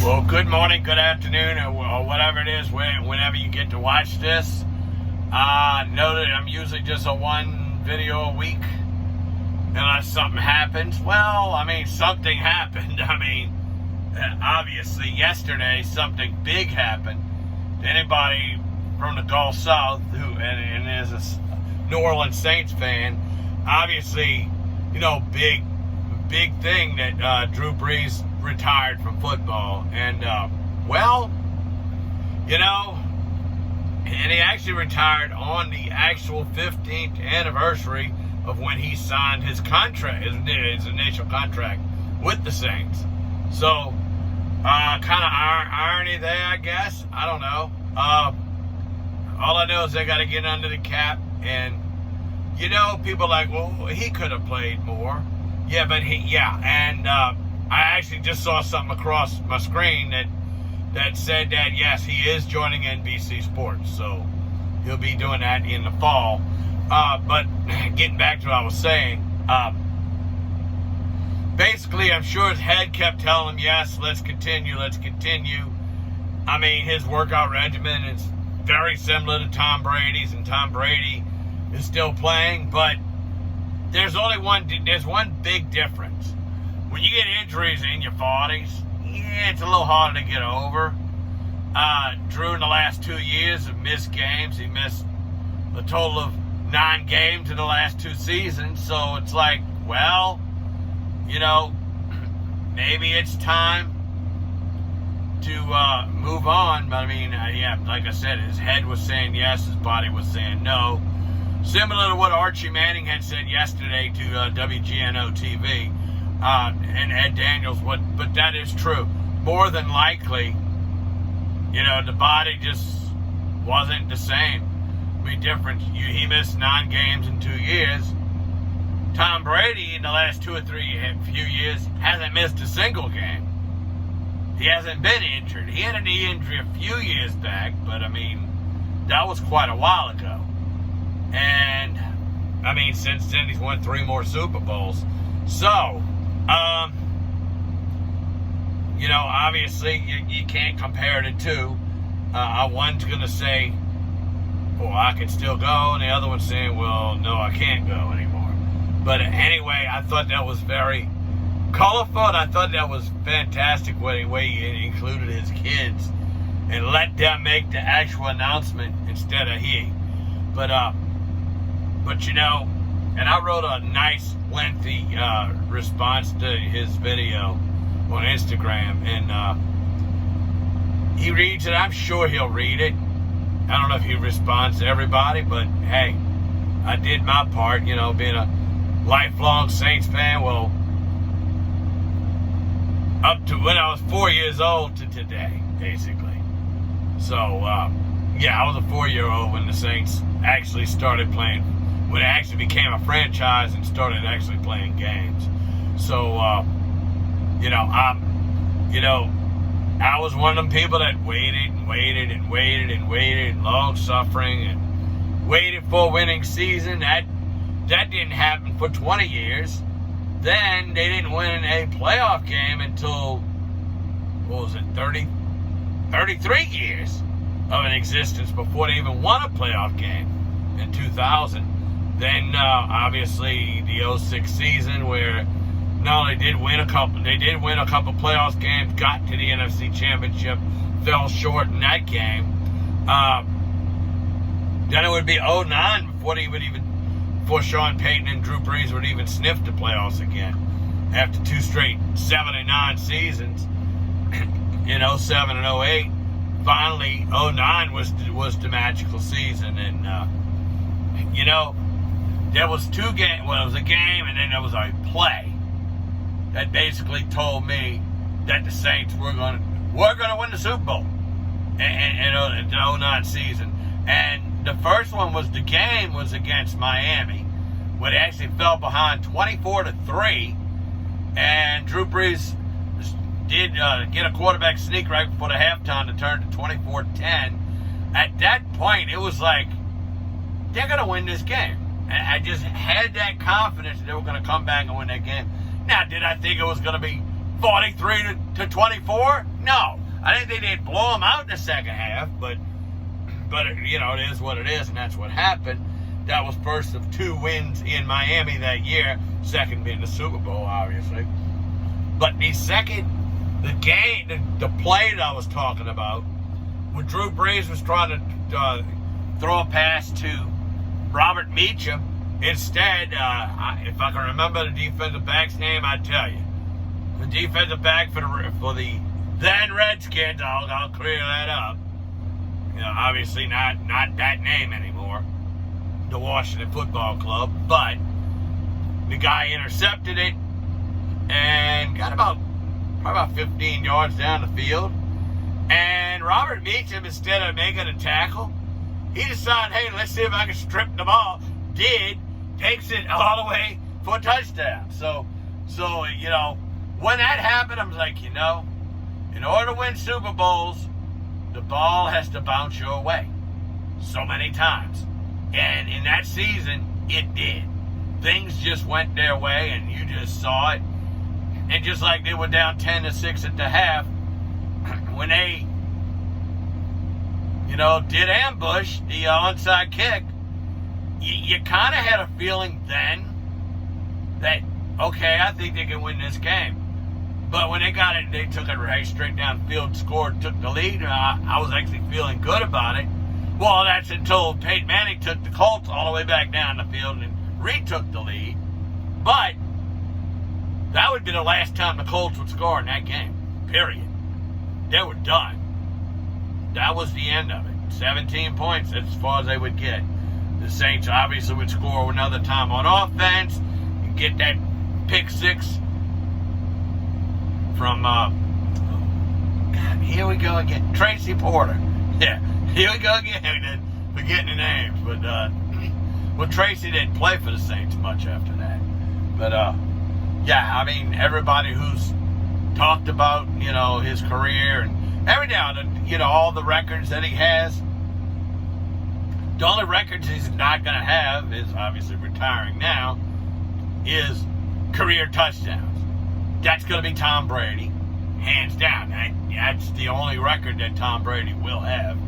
Well, good morning, good afternoon, or whatever it is, whenever you get to watch this. Know that I'm usually just a one video a week, unless something happens. Well, something happened. Obviously, yesterday something big happened. Anybody from the Gulf South and is a New Orleans Saints fan, obviously, big thing that Drew Brees retired from football, and and he actually retired on the actual 15th anniversary of when he signed his contract, his initial contract with the Saints. So, kind of irony there, I guess. I don't know. All I know is they got to get under the cap, and people are like, well, he could have played more. Yeah, but I actually just saw something across my screen that said that, yes, he is joining NBC Sports, so he'll be doing that in the fall. But getting back to what I was saying, basically, I'm sure his head kept telling him, yes, let's continue. His workout regimen is very similar to Tom Brady's, and Tom Brady is still playing, but there's one big difference. When you get injuries in your 40s, it's a little harder to get over. Drew, in the last 2 years, have missed games. He missed a total of 9 games in the last 2 seasons. So it's like, well, maybe it's time to move on. But like I said, his head was saying yes, his body was saying no. Similar to what Archie Manning had said yesterday to WGNO TV. And Ed Daniels, but that is true. More than likely, the body just wasn't the same. Be different. He missed 9 games in 2 years. Tom Brady, in the last 2 or 3 few years, hasn't missed a single game. He hasn't been injured. He had a knee injury a few years back, but that was quite a while ago. And since then he's won 3 more Super Bowls. So, obviously you can't compare the two. One's going to say, well, I can still go, and the other one's saying, well, no, I can't go anymore. But anyway, I thought that was very colorful, and I thought that was fantastic the way he included his kids and let them make the actual announcement instead of he. But and I wrote a nice, lengthy response to his video on Instagram, and he reads it. I'm sure he'll read it. I don't know if he responds to everybody, but hey, I did my part, being a lifelong Saints fan, well, up to when I was 4 years old to today, basically. So, I was a 4-year-old when the Saints actually started playing, when it actually became a franchise and started actually playing games. So, I was one of them people that waited, long suffering, and waited for a winning season. That didn't happen for 20 years. Then they didn't win a playoff game until, 33 years of an existence before they even won a playoff game in 2000. Then, obviously, the 06 season where they did win a couple playoff games, got to the NFC Championship, fell short in that game. Then it would be 09 before Sean Payton and Drew Brees would even sniff the playoffs again. After 2 straight 7-9 seasons, in 07 and 08, finally 09 was the magical season. And, there was 2 games. Well, it was a game, and then there was a play that basically told me that the Saints were going to win the Super Bowl in the 09 season. And the first one was the game was against Miami, where they actually fell behind 24-3, and Drew Brees did get a quarterback sneak right before the halftime to turn to 24-10. At that point, it was like, they're going to win this game. And I just had that confidence that they were going to come back and win that game. Now, did I think it was going to be 43 to 24? No. I didn't think they'd blow them out in the second half, but you know, it is what it is, and that's what happened. That was first of 2 wins in Miami that year, second being the Super Bowl, obviously. But the play that I was talking about, when Drew Brees was trying to throw a pass to Robert Meacham, instead, if I can remember the defensive back's name, I'd tell you. The defensive back for the then Redskins, I'll clear that up. You know, obviously not that name anymore, the Washington Football Club, but the guy intercepted it and got probably about 15 yards down the field. And Robert Meacham, instead of making a tackle, he decided, hey, let's see if I can strip the ball. Takes it all the way for a touchdown. So you know, when that happened, I was like, you know, in order to win Super Bowls, the ball has to bounce your way so many times. And in that season, it did. Things just went their way, and you just saw it. And just like they were down 10-6 at the half, when they, you know, did ambush the onside kick, you kind of had a feeling then that, okay, I think they can win this game. But when they got it, they took it right straight down the field, scored, took the lead. I was actually feeling good about it. Well, that's until Peyton Manning took the Colts all the way back down the field and retook the lead. But that would be the last time the Colts would score in that game, period. They were done. That was the end of it. 17 points, that's as far as they would get. The Saints obviously would score another time on offense and get that pick six from, God, here we go again, Tracy Porter. Yeah, here we go again, forgetting the names. But, well, Tracy didn't play for the Saints much after that. But, yeah, I mean, everybody who's talked about, you know, his career and everything, you know, all the records that he has, the only records he's not going to have is obviously retiring now, is career touchdowns. That's going to be Tom Brady, hands down. That's the only record that Tom Brady will have.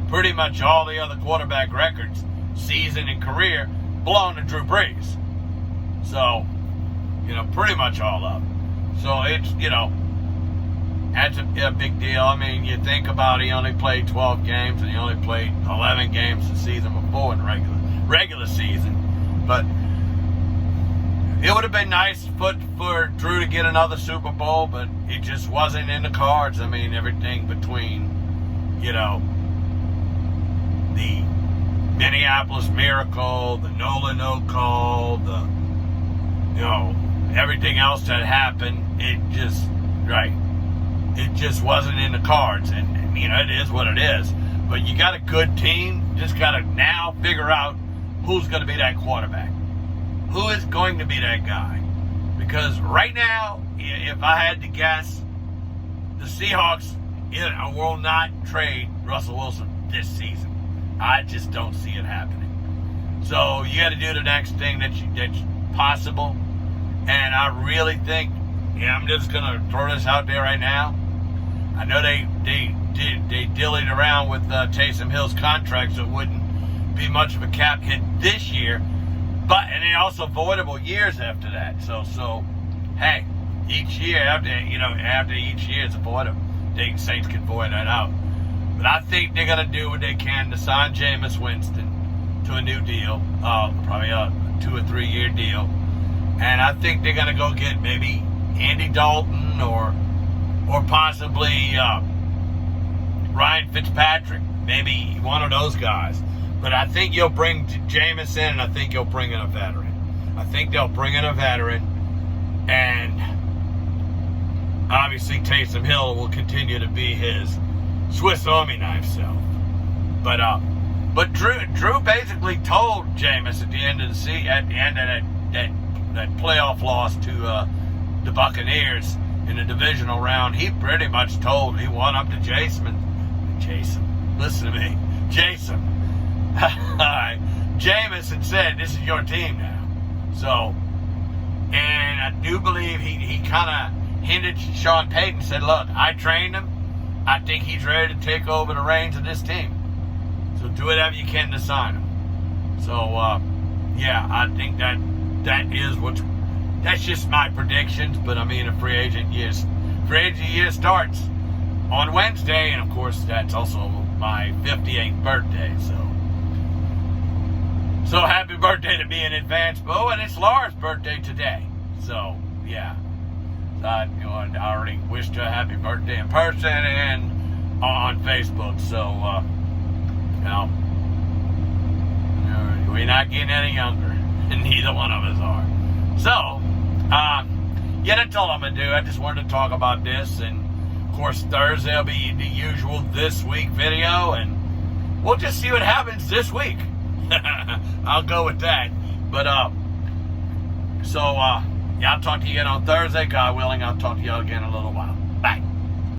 Pretty much all the other quarterback records, season and career, belong to Drew Brees. So, you know, pretty much all of them. So it's, you know, that's a big deal. I mean, you think about it, he only played 12 games and he only played 11 games the season before in the regular season. But it would have been nice for Drew to get another Super Bowl, but it just wasn't in the cards. I mean, everything between, you know, the Minneapolis Miracle, the Nola no call, the, you know, everything else that happened, it just wasn't in the cards. And you know, it is what it is. But you got a good team, just got to now figure out who's going to be that quarterback. Who is going to be that guy? Because right now, if I had to guess, the Seahawks will not trade Russell Wilson this season. I just don't see it happening. So you got to do the next thing that's possible. And I really think, I'm just going to throw this out there right now. I know they dillied around with Taysom Hill's contract, so it wouldn't be much of a cap hit this year. And they also avoidable years after that. So hey, each year after each year is avoidable. The Saints can void that out. But I think they're gonna do what they can to sign Jameis Winston to a new deal, probably a 2 or 3 year deal. And I think they're gonna go get maybe Andy Dalton or possibly Ryan Fitzpatrick, maybe one of those guys. But I think you'll bring Jameis in, and I think you'll bring in a veteran. I think they'll bring in a veteran, and obviously Taysom Hill will continue to be his Swiss Army knife self. But Drew basically told Jameis at the end of the season, at the end of that playoff loss to the Buccaneers in the divisional round, he pretty much told, he went up to Jason, listen to me, Jason. Jameis had said, this is your team now. So, and I do believe he kind hinted to Sean Payton, said, look, I trained him. I think he's ready to take over the reins of this team. So do whatever you can to sign him. So, yeah, I think that's just my predictions. But I mean, a free agent year starts on Wednesday, and of course, that's also my 58th birthday. So happy birthday to me in advance, Bo, and it's Laura's birthday today. So yeah, I already wished her a happy birthday in person and on Facebook. So we're not getting any younger, and neither one of us are. So yeah, that's all I'm gonna do. I just wanted to talk about this, and of course Thursday will be the usual This Week video, and we'll just see what happens this week. I'll go with that. But yeah, I'll talk to you again on Thursday. God willing, I'll talk to you again in a little while.